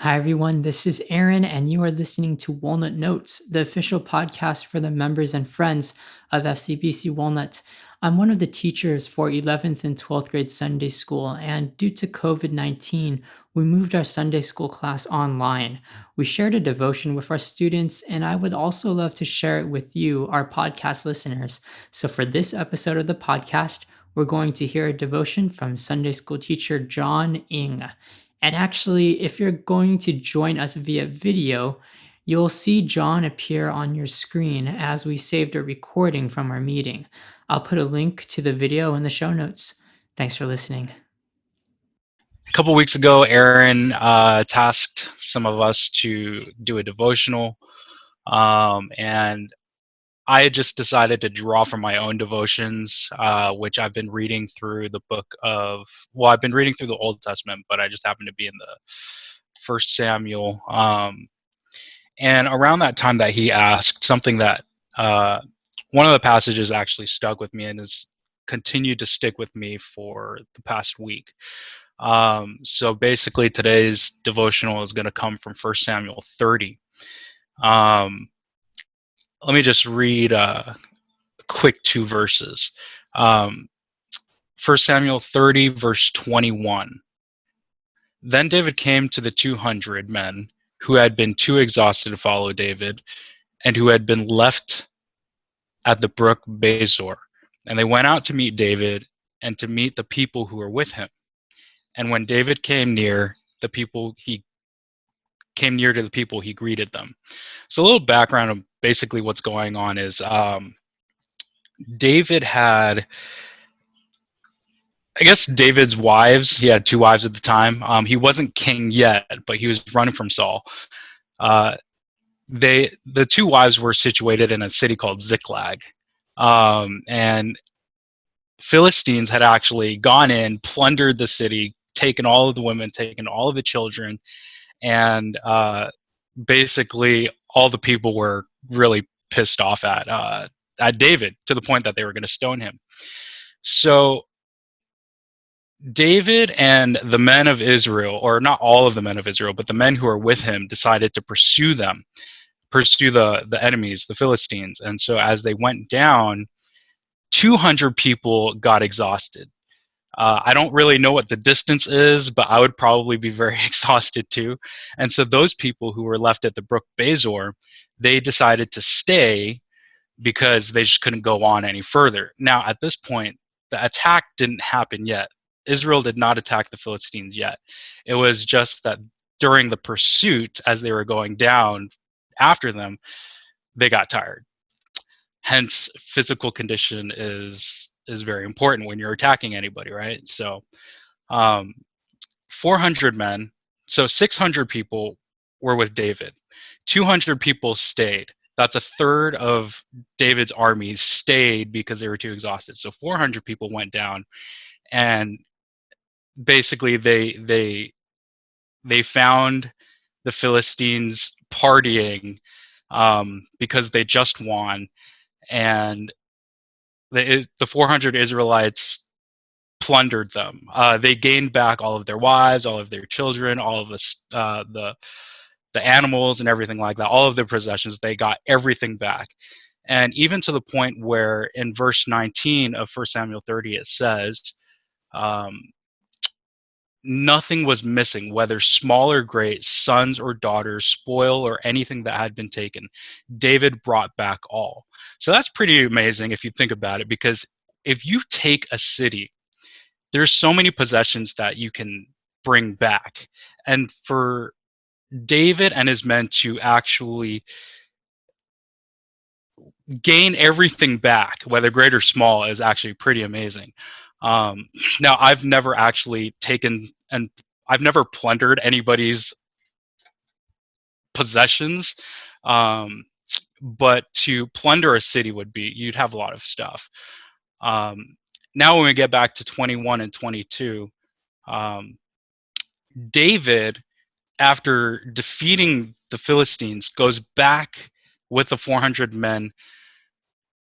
Hi, everyone. This is Aaron, and you are listening to Walnut Notes, the official podcast for the members and friends of FCBC Walnut. I'm one of the teachers for 11th and 12th grade Sunday school, and due to COVID 19, we moved our Sunday school class online. We shared a devotion with our students, and I would also love to share it with you, our podcast listeners. So, for this episode of the podcast, we're going to hear a devotion from Sunday school teacher Jon Ng. And actually, if you're going to join us via video, you'll see John appear on your screen as we saved a recording from our meeting. I'll put a link to the video in the show notes. Thanks for listening. A couple weeks ago, Aaron tasked some of us to do a devotional, and I had just decided to draw from my own devotions, which I've been reading through the book of, well, I've been reading through the Old Testament, but I just happened to be in the First Samuel. And around that time that he asked, something that one of the passages actually stuck with me and has continued to stick with me for the past week. So basically, today's devotional is going to come from 1 Samuel 30. Let me just read a quick two verses. 1 Samuel 30, verse 21. Then David came to the 200 men who had been too exhausted to follow David and who had been left at the brook Bezor. And they went out to meet David and to meet the people who were with him. And when David came near to the people, he greeted them. So a little background of basically what's going on is David had, I guess, David's wives. He had two wives at the time. He wasn't king yet, but he was running from Saul. The two wives were situated in a city called Ziklag, and Philistines had actually gone in, plundered the city, taken all of the women, taken all of the children, and basically all the people were really pissed off at David to the point that they were going to stone him. So David and the men of Israel, or not all of the men of Israel, but the men who are with him, decided to pursue the enemies, the Philistines. And so as they went down, 200 people got exhausted. I don't really know what the distance is, but I would probably be very exhausted too. And so those people who were left at the brook Bezor, they decided to stay because they just couldn't go on any further. Now, at this point, the attack didn't happen yet. Israel did not attack the Philistines yet. It was just that during the pursuit, as they were going down after them, they got tired. Hence, physical condition is very important when you're attacking anybody, right? So 400 men, so 600 people were with David. 200 people stayed. That's a third of David's army stayed because they were too exhausted. So 400 people went down, and basically they found the Philistines partying because they just won, and the 400 Israelites plundered them. They gained back all of their wives, all of their children, all of the animals and everything like that, all of their possessions. They got everything back. And even to the point where in verse 19 of 1 Samuel 30 it says, nothing was missing, whether small or great, sons or daughters, spoil or anything that had been taken. David brought back all. So that's pretty amazing if you think about it, because if you take a city, there's so many possessions that you can bring back. And for David and his men to actually gain everything back, whether great or small, is actually pretty amazing. Now, I've never actually I've never plundered anybody's possessions, but to plunder a city you'd have a lot of stuff. Now, when we get back to 21 and 22, David, after defeating the Philistines, goes back with the 400 men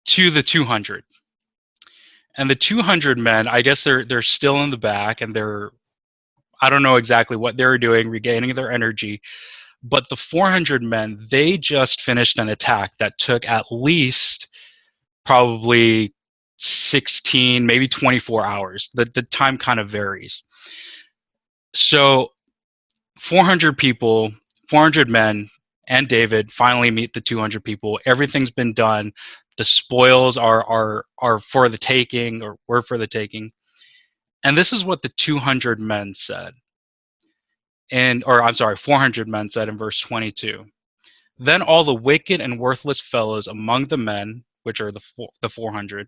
to the 200. And the 200 men, I guess they're still in the back, and I don't know exactly what they were doing, regaining their energy. But the 400 men, they just finished an attack that took at least probably 16, maybe 24 hours. The time kind of varies. So 400 people, 400 men, and David finally meet the 200 people. Everything's been done. The spoils are for the taking, or were for the taking. And this is what the 200 men said. Or I'm sorry, 400 men said in verse 22. Then all the wicked and worthless fellows among the men, which are the 400,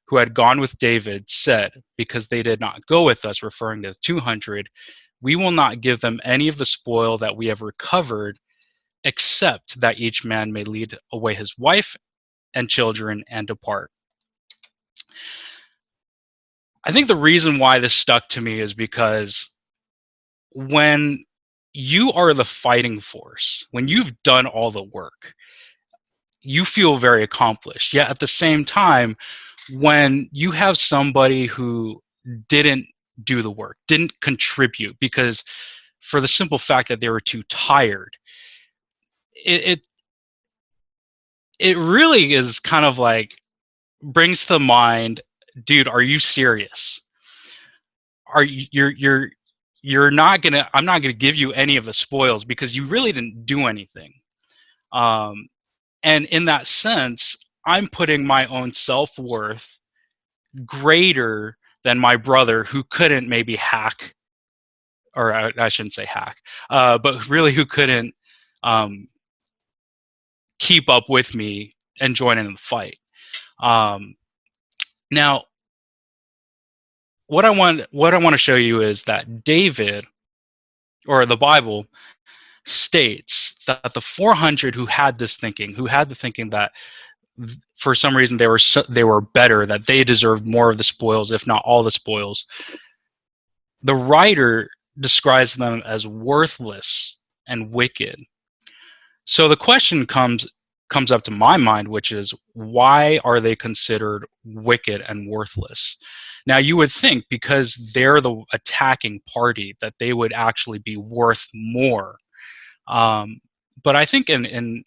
who had gone with David, said, because they did not go with us, referring to the 200, we will not give them any of the spoil that we have recovered, except that each man may lead away his wife and children and depart. I think the reason why this stuck to me is because when you are the fighting force, when you've done all the work, you feel very accomplished. Yet at the same time, when you have somebody who didn't do the work, didn't contribute because for the simple fact that they were too tired, it it really is kind of like brings to mind, dude, are you serious? Are you're not gonna I'm not gonna give you any of the spoils because you really didn't do anything. Um, and in that sense, I'm putting my own self-worth greater than my brother who couldn't maybe hack, or I shouldn't say hack, but really who couldn't um, keep up with me and join in the fight. Um, Now, what I want to show you is that David, or the Bible, states that the 400 who had this thinking, who had the thinking that for some reason they were better, that they deserved more of the spoils, if not all the spoils. The writer describes them as worthless and wicked. So the question comes up to my mind, which is, why are they considered wicked and worthless? Now, you would think because they're the attacking party that they would actually be worth more. But I think in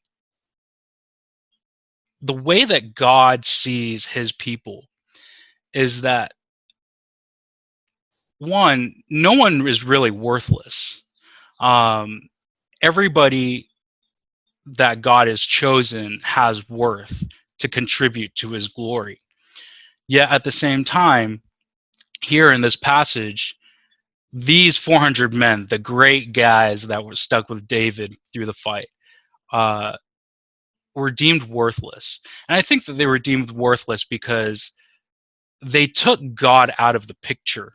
the way that God sees his people is that, one, no one is really worthless. Um, Everybody that God has chosen has worth to contribute to his glory. Yet at the same time, here in this passage, these 400 men, the great guys that were stuck with David through the fight, uh, were deemed worthless. And I think that they were deemed worthless because they took God out of the picture.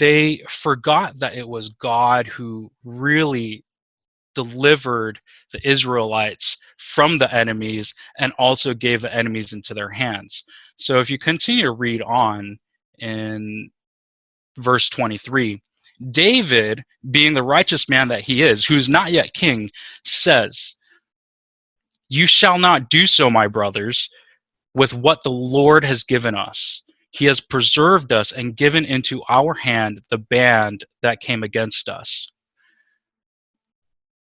They forgot that it was God who really delivered the Israelites from the enemies and also gave the enemies into their hands. So if you continue to read on in verse 23, David, being the righteous man that he is, who's not yet king, says, "You shall not do so, my brothers, with what the Lord has given us. He has preserved us and given into our hand the band that came against us."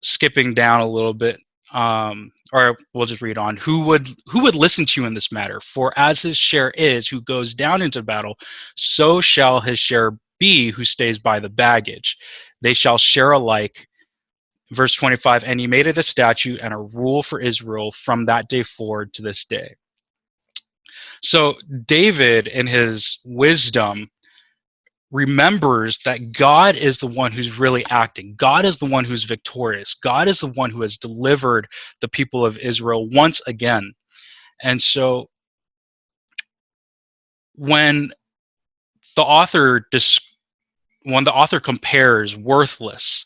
Skipping down a little bit, or we'll just read on. Who would listen to you in this matter? For as his share is who goes down into battle, so shall his share be who stays by the baggage. They shall share alike. Verse 25, and he made it a statute and a rule for Israel from that day forward to this day. So David, in his wisdom, remembers that God is the one who's really acting. God is the one who's victorious. God is the one who has delivered the people of Israel once again. And so when the author compares worthless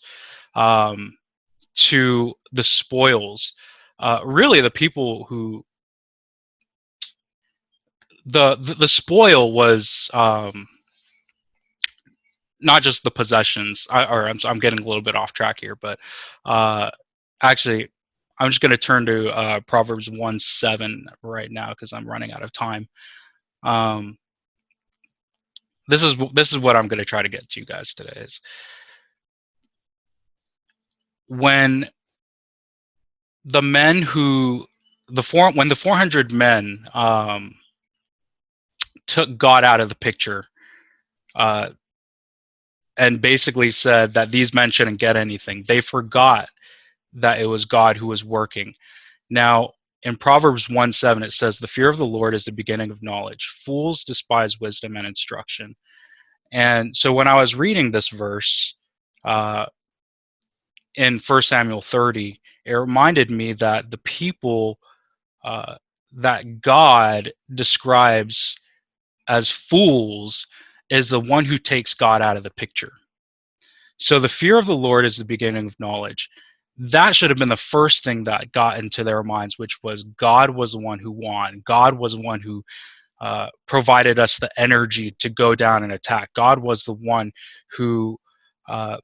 to the spoils, really the people who the spoil was not just the possessions. I'm getting a little bit off track here, but actually, I'm just going to turn to Proverbs 1:7 right now because I'm running out of time. this is what I'm going to try to get to you guys today is when the men who when the 400 men took God out of the picture, uh, and basically said that these men shouldn't get anything. They forgot that it was God who was working. Now, in Proverbs 1:7, it says, "The fear of the Lord is the beginning of knowledge. Fools despise wisdom and instruction." And so when I was reading this verse uh, in 1 Samuel 30, it reminded me that the people uh, that God describes as fools is the one who takes God out of the picture. So the fear of the Lord is the beginning of knowledge. That should have been the first thing that got into their minds, which was God was the one who won. God was the one who provided us the energy to go down and attack. God was the one who uh,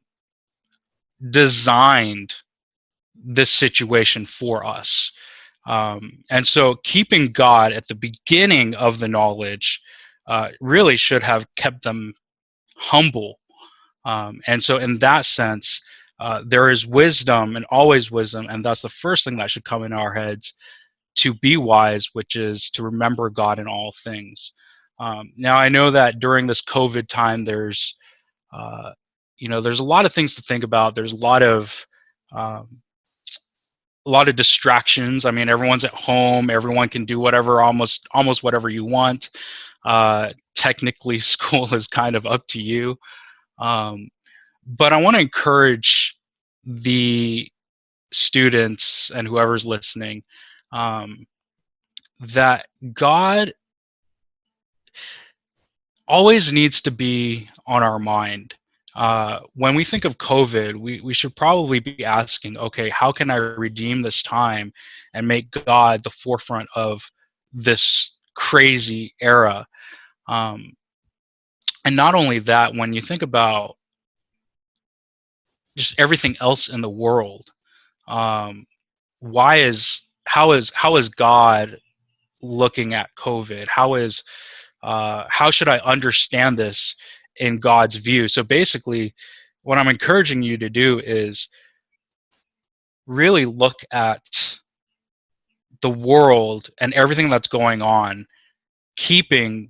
designed this situation for us. And so keeping God at the beginning of the knowledge really should have kept them humble. And so in that sense, there is wisdom and always wisdom, and that's the first thing that should come in our heads to be wise, which is to remember God in all things. Now I know that during this COVID time, uh, there's a lot of things to think about. There's um, a lot of distractions. I mean, everyone's at home. Everyone can do whatever, almost whatever you want. Technically, school is kind of up to you. Um, but I want to encourage the students and whoever's listening um, that God always needs to be on our mind. When we think of COVID, we should probably be asking, okay, how can I redeem this time and make God the forefront of this crazy era? Um, and not only that, when you think about just everything else in the world, um, how is God looking at COVID? How should I understand this in God's view? So basically, what I'm encouraging you to do is really look at the world and everything that's going on, keeping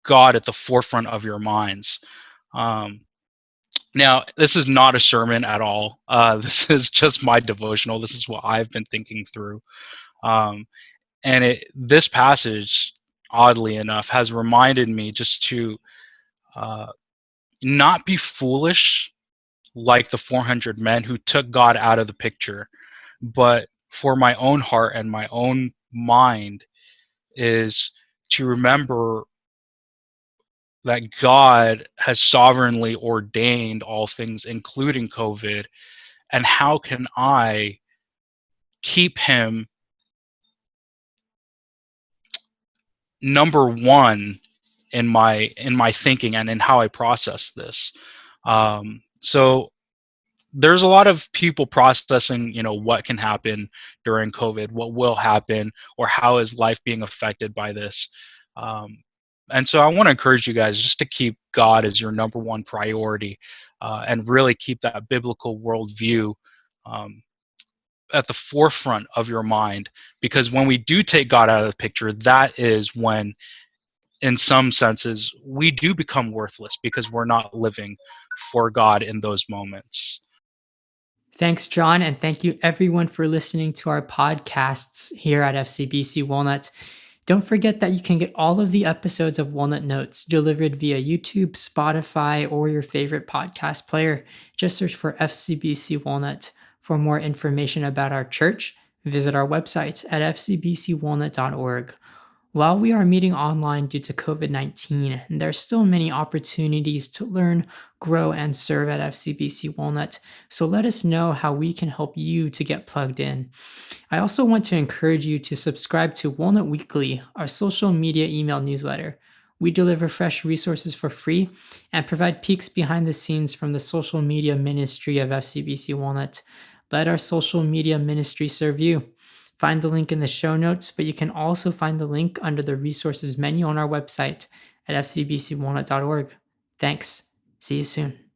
God at the forefront of your minds. Um, Now, this is not a sermon at all. This is just my devotional. This is what I've been thinking through. Um, and this passage, oddly enough, has reminded me just to uh, not be foolish like the 400 men who took God out of the picture, but for my own heart and my own mind is to remember that God has sovereignly ordained all things, including COVID, and how can I keep him number one in my thinking and in how I process this. So there's a lot of people processing, what can happen during COVID, what will happen, or how is life being affected by this. Um, and so I want to encourage you guys just to keep God as your number one priority, and really keep that biblical worldview um, at the forefront of your mind. Because when we do take God out of the picture, that is when, in some senses, we do become worthless because we're not living for God in those moments. Thanks, John, and thank you everyone for listening to our podcasts here at FCBC Walnut. Don't forget that you can get all of the episodes of Walnut Notes delivered via YouTube, Spotify, or your favorite podcast player. Just search for FCBC Walnut. For more information about our church, visit our website at fcbcwalnut.org. While we are meeting online due to COVID-19, there are still many opportunities to learn, grow, and serve at FCBC Walnut, so let us know how we can help you to get plugged in. I also want to encourage you to subscribe to Walnut Weekly, our social media email newsletter. We deliver fresh resources for free and provide peeks behind the scenes from the social media ministry of FCBC Walnut. Let our social media ministry serve you. Find the link in the show notes, but you can also find the link under the resources menu on our website, at fcbcwalnut.org. Thanks. See you soon.